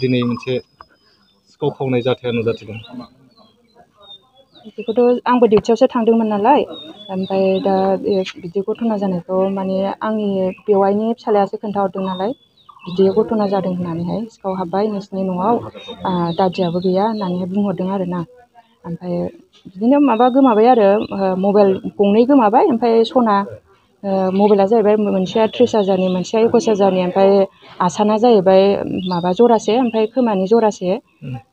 दिनै मोनसे सिखाव खावनाय जाथाया नुजाथिदों? बेखौथ' आंबो डिउटियावसो थांदोंमोन नालाय ओमफ्राय दा बिदि घटना जानायखौ माने आंनि बेवाइनि फिसाज्लायासो खोन्थाहरदों नालाय बिदि घटना जादों होननानैहाय सिखाव हाबबाय नोंसिनि न'आव दादियाबो गैया होननानै बुंहरदों आरोना। ओमफ्राय बिदिनो माबा गोमाबाय आरो मबाइल गंनै गोमाबाय ओमफ्राय सना मबाइला जाहैबाय मोनसेया 30,000नि मोनसेया 21,000नि ओमफ्राय आसाना जाहैबाय माबा जरासे ओमफ्राय खोमानि जरासे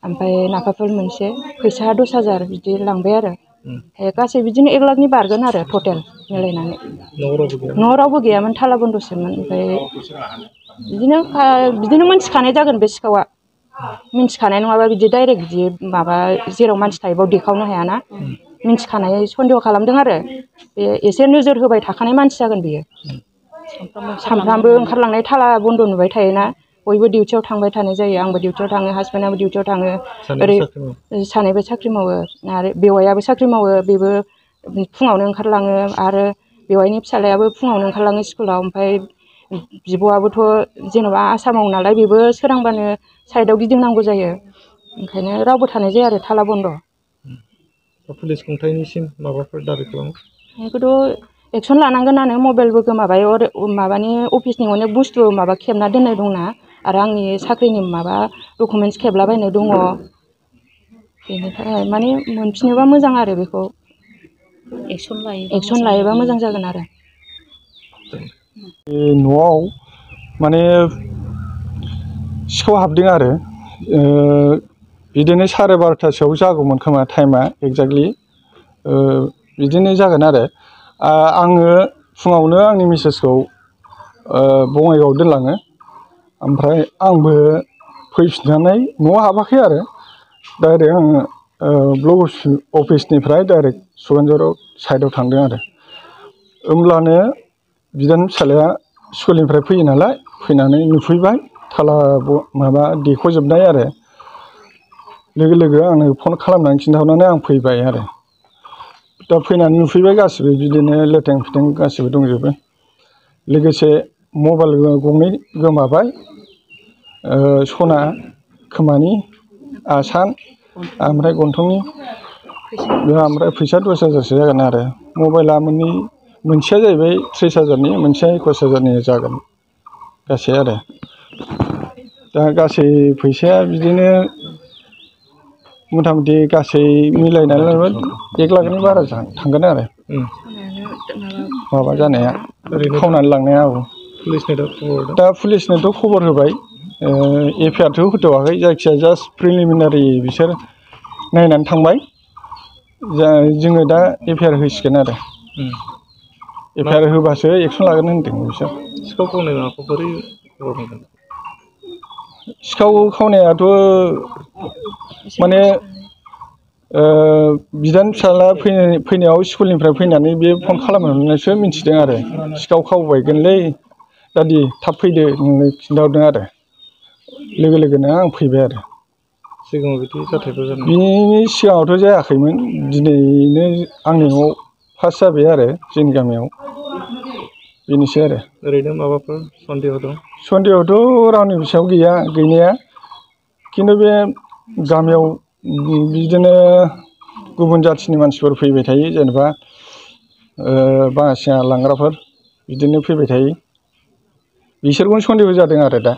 ओमफ्राय नाफाफुल मोनसे फैसा 10,000 बिदि लांबाय आरो गासै बिदिनो 1 लाखनि बारगोन आरो टटेल मिलायनानै। न'आव रावबो गैयामोन थाला बन्दसोमोन। ओमफ्राय बिदिनो मोनथिखानाय जागोन बे सिखावा मिन्थिखानाय नङाबा बिदि डाइरेक्ट बिदि माबा जेराव मानसि थायो बाव देखावनो हायाना मिन्थिखानाय सन्देह खालामदों आरो बे एसे नोजोर होबाय थाखानाय मानसि जागोन बेयो। सानफ्रामबो ओंखारलांनाय थाला बन्द नुबाय थायोना बयबो डिउटियाव थांबाय थानाय जायो आंबो डिउटियाव थाङो हासबेन्डआबो डिउटियाव थाङो ओरै सानैबो साख्रि मावो आरो बेवाइयाबो साख्रि मावो बेबो फुङावनो ओंखारलाङो आरो बेवाइनि फिसाज्लायाबो फुङावनो ओंखारलाङो स्कुलाव। ओमफ्राय बिब'आबोथ' जेन'बा आसामाव नालाय बेबो सोरांबानो साइडआव गिदिंनांगौ जायो ओंखायनो रावबो थानाय जाया आरो थाला बन्द'। पुलिस खुंथायनिसिम माबाफोर दाबि खालामो? बेखौथ' एक्सन लानांगोनानो मबाइलबो गोमाबाय माबानि अफिसनि अनेक बुस्थु माबा खेबना दोननाय दंना आरो आंनि साख्रिनि माबा डकुमेन्टस खेबलाबायनाय दङ बेनि थाखाय माने मोनफिनोबा मोजां आरो बेखौ एक्सन लायोबा मोजां जागोन आरो। न'आव माने सिखाव हाबदों आरो बिदिनो 12:30सोआव जागौमोन खोमा टाइमा एक्जेक्टलि बिदिनो जागोन आरो आङो फुङावनो आंनि मिसेसखौ बङाइगावआव दोनलाङो ओमफ्राय आंबो फैफिननानै न'आव हाबाखै आरो डाइरेक्ट आङो ब्लक अफिसनिफ्राय डाइरेक्ट सुगानझराव साइडआव थांदों आरो होमब्लानो बिदानि फिसाज्लाया स्कुलनिफ्राय फैयो नालाय फैनानै नुफैबाय थाला माबा देख'जोबनाय आरो लोगो लोगो आंनो फन खालामनानै खिन्थाहरनानै आं फैबाय आरो दा फैनानै नुफैबाय गासिबो बिदिनो लेथें फिथें गासिबो दंजोबो लोगोसे मबाइल गंनै गोमाबाय सना खोमानि आसान ओमफ्राय गन्थंनि ओमफ्राय फैसा 10,000सो जागोन आरो मबाइला मोनसेया जाहैबाय 30,000नि मोनसेया 21,000नि जागोन गासै आरो दा गासै फैसाया बिदिनो मथा मथि गासै मिलायनानै 1 लाखनि बारा थांगोन आरो माबा जानाया खावनानै लांनाया। दा पुलिसनोथ' खबर होबाय एफआइआरथ' होथ'वाखै जायखिजाया जास्ट प्रिलिमिनारि बिसोर नायनानै थांबाय जोङो दा एफआइआर होसिगोन आरो एफआइआर होबासो एक्सन लागोन होनदों बिसोर। सिखाव खावनाय माबाखौ बोरै मोनगोन? सिखाव खावनायाथ' माने बिदानि फिसाज्ला फैनायाव स्कुलनिफ्राय फैनानै बे फन खालामनानैसो मिथिदों आरो सिखाव खावबायगोनलै दादि थाब फैदो होननानै खिन्थाहरदों आरो लोगो लोगोनो आं फैबाय आरो। सिगाङाव बिदि जाथायफोर जादों? बिनि सिगाङावथ' जायाखैमोन दिनैनो आंनि न'आव फार्स्ट जाबाय आरो जोंनि गामियाव बेनोसै आरो। ओरैनो माबाफोर सन्देह दं? सन्देहथ' रावनिबो सायाव गैया गैनाया खिन्थु बे गामियाव बिदिनो गुबुन जाथिनि मानसिफोर फैबाय थायो जेनेबा बासिना लांग्राफोर बिदिनो फैबाय थायो बिसोरखौनो सन्देह जादों आरो दा।